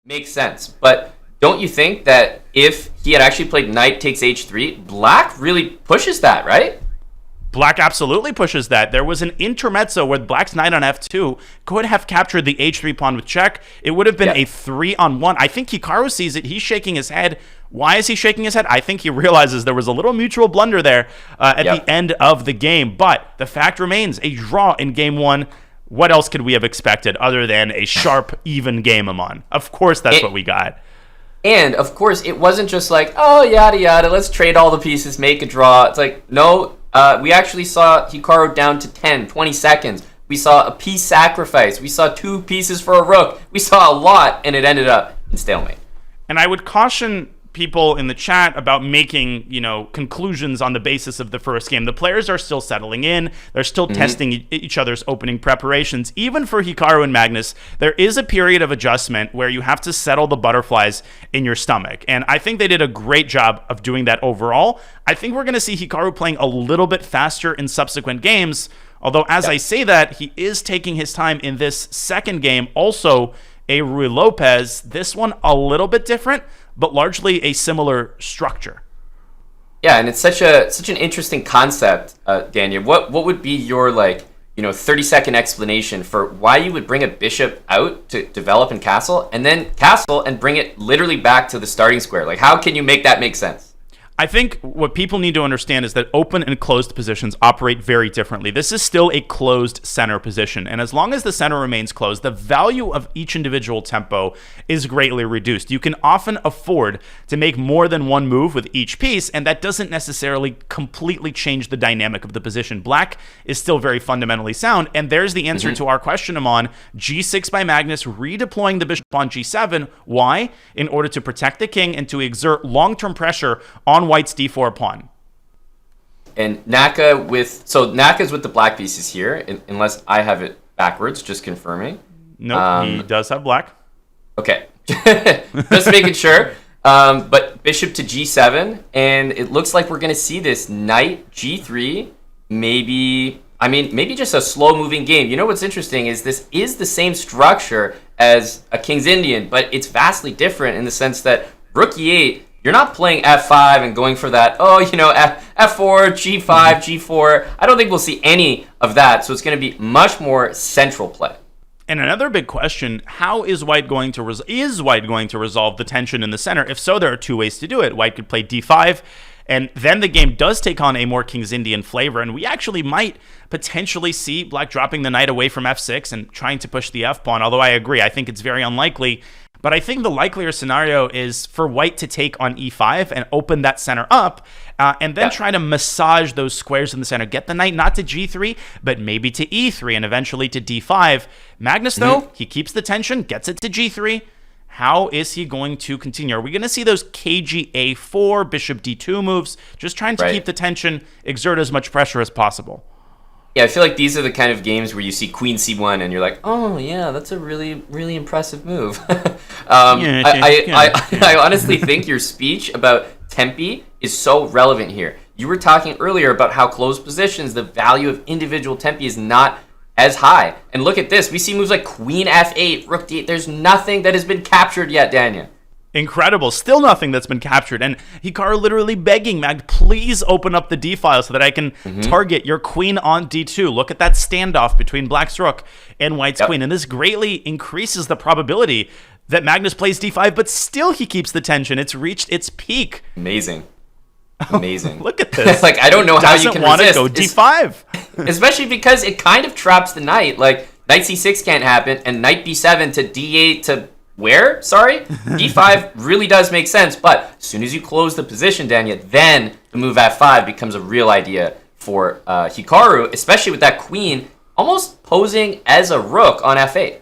Makes sense. But don't you think that if he had actually played knight takes h3, black really pushes that, right? Black absolutely pushes that. There was an intermezzo where black's knight on f2 could have captured the h3 pawn with check. It would have been a 3-on-1. I think Hikaru sees it. He's shaking his head. Why is he shaking his head? I think he realizes there was a little mutual blunder there at the end of the game. But the fact remains, a draw in game one. What else could we have expected other than a sharp, even game, Aman? Of course, that's what we got. And, of course, it wasn't just like, oh, yada, yada, let's trade all the pieces, make a draw. It's like, no, we actually saw Hikaru down to 10, 20 seconds. We saw a piece sacrifice. We saw 2 pieces for a rook. We saw a lot, and it ended up in stalemate. And I would caution people in the chat about making, conclusions on the basis of the first game. The players are still settling in. They're still testing each other's opening preparations. Even for Hikaru and Magnus, there is a period of adjustment where you have to settle the butterflies in your stomach. And I think they did a great job of doing that overall. I think we're going to see Hikaru playing a little bit faster in subsequent games. Although, as I say that, he is taking his time in this second game. Also, a Ruy Lopez. This one a little bit different, but largely a similar structure. Yeah, and it's such an interesting concept, Daniel. What would be your 30-second explanation for why you would bring a bishop out to develop in castle and then castle and bring it literally back to the starting square? Like, how can you make that make sense? I think what people need to understand is that open and closed positions operate very differently. This is still a closed center position, and as long as the center remains closed, the value of each individual tempo is greatly reduced. You can often afford to make more than one move with each piece, and that doesn't necessarily completely change the dynamic of the position. Black is still very fundamentally sound, and there's the answer to our question, Amon. G6 by Magnus, redeploying the bishop on G7. Why? In order to protect the king and to exert long-term pressure on White's d4 pawn. And Naka's with the black pieces here, unless I have it backwards, just confirming. No, he does have black. Okay, just making sure. But bishop to g7, and it looks like we're going to see this knight g3, maybe just a slow-moving game. You know what's interesting is this is the same structure as a King's Indian, but it's vastly different in the sense that rook e8, you're not playing f5 and going for that, f4, g5, g4. I don't think we'll see any of that, so it's going to be much more central play. And another big question, how is White going to resolve the tension in the center? If so, there are 2 ways to do it. White could play d5, and then the game does take on a more King's Indian flavor, and we actually might potentially see Black dropping the knight away from f6 and trying to push the f-pawn, although I agree, I think it's very unlikely. But I think the likelier scenario is for White to take on e5 and open that center up, and then try to massage those squares in the center. Get the knight not to g3, but maybe to e3 and eventually to d5. Magnus, though, he keeps the tension, gets it to g3. How is he going to continue? Are we going to see those kg a4, bishop d2 moves? Just trying to keep the tension, exert as much pressure as possible. Yeah, I feel like these are the kind of games where you see queen c1 and you're like, oh yeah, that's a really, really impressive move. I honestly think your speech about tempi is so relevant here. You were talking earlier about how closed positions, the value of individual tempi is not as high. And look at this. We see moves like queen f8, rook d8. There's nothing that has been captured yet, Daniel. Incredible. Still nothing that's been captured. And Hikaru literally begging Mag, please open up the d file so that I can target your queen on d2. Look at that standoff between Black's rook and White's queen. And this greatly increases the probability that Magnus plays d5, but still he keeps the tension. It's reached its peak. Amazing. Look at this. Like, I don't know how you can want resist. To go d5. Especially because it kind of traps the knight. Like, knight c6 can't happen, and knight b7 to d8 to... Where? Sorry? d5 really does make sense, but as soon as you close the position, Daniel, then the move f5 becomes a real idea for Hikaru, especially with that queen almost posing as a rook on f8.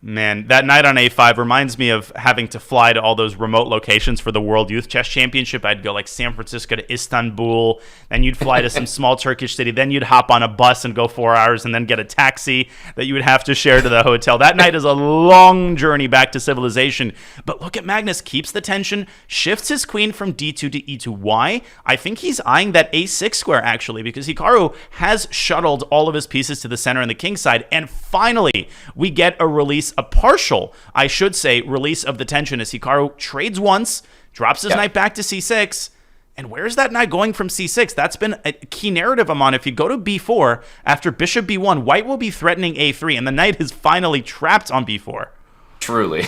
Man, that knight on a5 reminds me of having to fly to all those remote locations for the World Youth Chess Championship. I'd go like San Francisco to Istanbul, then you'd fly to some small Turkish city, then you'd hop on a bus and go 4 hours and then get a taxi that you would have to share to the hotel. That night is a long journey back to civilization. But look at Magnus, keeps the tension, shifts his queen from d2 to e2. Why? I think he's eyeing that a6 square, actually, because Hikaru has shuttled all of his pieces to the center and the king side, and finally, we get a release a partial, I should say, release of the tension as Hikaru trades once, drops his knight back to c6. And where's that knight going from c6? That's been a key narrative, Amon. If you go to b4, after bishop b1, white will be threatening a3, and the knight is finally trapped on b4. Truly.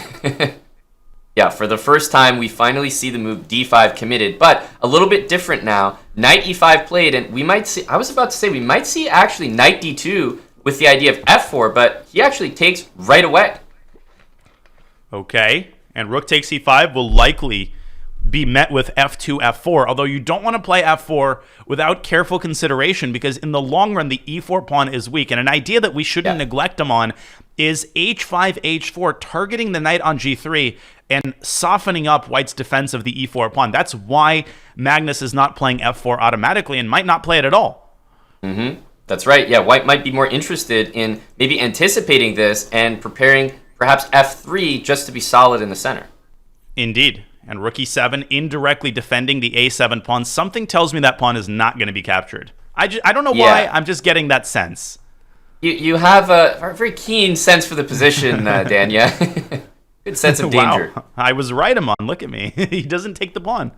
Yeah, for the first time, we finally see the move d5 committed, but a little bit different now. Knight e5 played, and we might see, I was about to say, we might see actually knight d2 with the idea of f4, but he actually takes right away. Okay, and rook takes e5 will likely be met with f2, f4, although you don't want to play f4 without careful consideration, because in the long run, the e4 pawn is weak, and an idea that we shouldn't neglect him on is h5, h4, targeting the knight on g3 and softening up white's defense of the e4 pawn. That's why Magnus is not playing f4 automatically and might not play it at all. That's right. Yeah, white might be more interested in maybe anticipating this and preparing perhaps f3 just to be solid in the center. Indeed. And rook e7 indirectly defending the a7 pawn. Something tells me that pawn is not going to be captured. I don't know why. I'm just getting that sense. You have a very keen sense for the position, Dan. Yeah. Good sense of danger. Wow. I was right, Amon. Look at me. He doesn't take the pawn.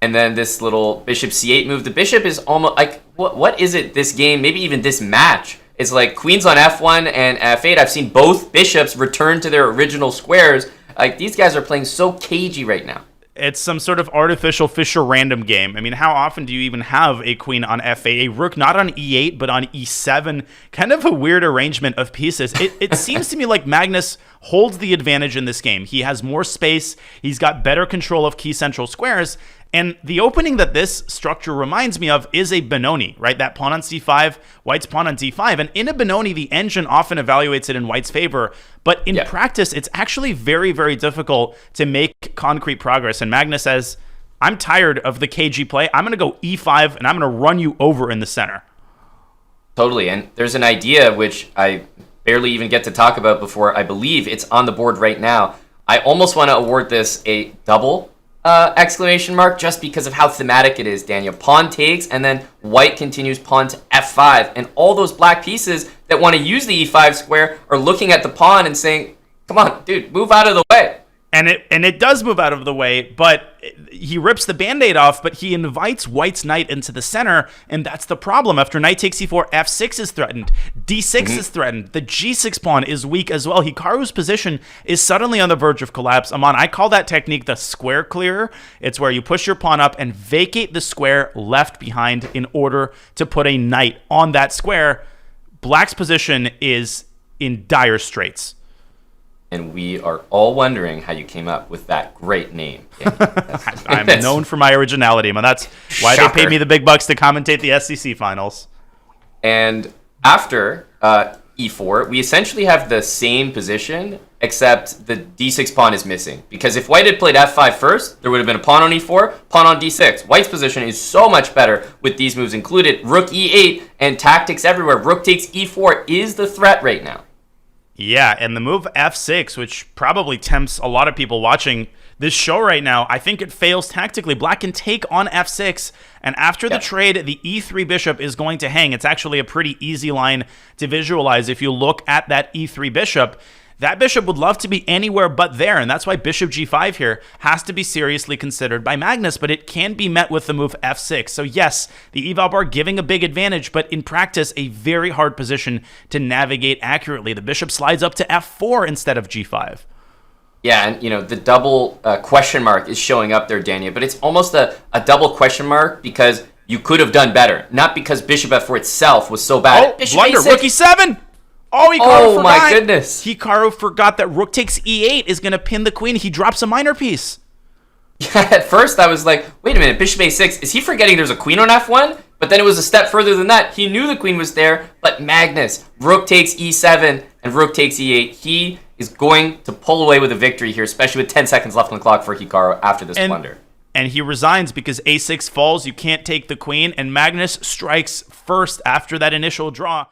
And then this little bishop c8 move. The bishop is almost like, what is it this game? Maybe even this match. It's like queens on f1 and f8. I've seen both bishops return to their original squares. Like, these guys are playing so cagey right now. It's some sort of artificial Fisher random game. I mean, how often do you even have a queen on f8, a rook not on e8, but on e7? Kind of a weird arrangement of pieces. It seems to me like Magnus holds the advantage in this game. He has more space. He's got better control of key central squares. And the opening that this structure reminds me of is a Benoni, right? That pawn on c5, white's pawn on d5. And in a Benoni, the engine often evaluates it in white's favor. But in practice, it's actually very, very difficult to make concrete progress. And Magnus says, I'm tired of the KG play. I'm going to go e5, and I'm going to run you over in the center. Totally. And there's an idea which I barely even get to talk about before I believe it's on the board right now. I almost want to award this a double exclamation mark just because of how thematic it is, Daniel. Pawn takes, and then white continues pawn to f5. And all those black pieces that want to use the e5 square are looking at the pawn and saying, come on, dude, move out of the way. And it does move out of the way, but he rips the Band-Aid off, but he invites white's knight into the center, and that's the problem. After knight takes c4, f6 is threatened, d6 is threatened, the g6 pawn is weak as well. Hikaru's position is suddenly on the verge of collapse. Amon, I call that technique the square clearer. It's where you push your pawn up and vacate the square left behind in order to put a knight on that square. Black's position is in dire straits. And we are all wondering how you came up with that great name. I'm known for my originality, man. That's why they paid me the big bucks to commentate the SEC finals. And after e4, we essentially have the same position, except the d6 pawn is missing. Because if white had played f5 first, there would have been a pawn on e4, pawn on d6. White's position is so much better with these moves included. Rook e8 and tactics everywhere. Rook takes e4 is the threat right now. Yeah, and the move f6, which probably tempts a lot of people watching this show right now, I think it fails tactically. Black can take on f6, and after the trade, the e3 bishop is going to hang. It's actually a pretty easy line to visualize. If you look at that e3 bishop, that bishop would love to be anywhere but there, and that's why bishop g5 here has to be seriously considered by Magnus, but it can be met with the move f6. So yes, the eval bar giving a big advantage, but in practice, a very hard position to navigate accurately. The bishop slides up to f4 instead of g5. Yeah, and the double question mark is showing up there, Daniel, but it's almost a double question mark because you could have done better, not because bishop f4 itself was so bad. Oh, blunder, rook e7! Oh, Hikaru forgot. My goodness. Hikaru forgot that rook takes e8 is going to pin the queen. He drops a minor piece. Yeah, at first I was like, wait a minute, bishop a6. Is he forgetting there's a queen on f1? But then it was a step further than that. He knew the queen was there, but Magnus, rook takes e7 and rook takes e8. He is going to pull away with a victory here, especially with 10 seconds left on the clock for Hikaru after this blunder. And he resigns because a6 falls. You can't take the queen, and Magnus strikes first after that initial draw.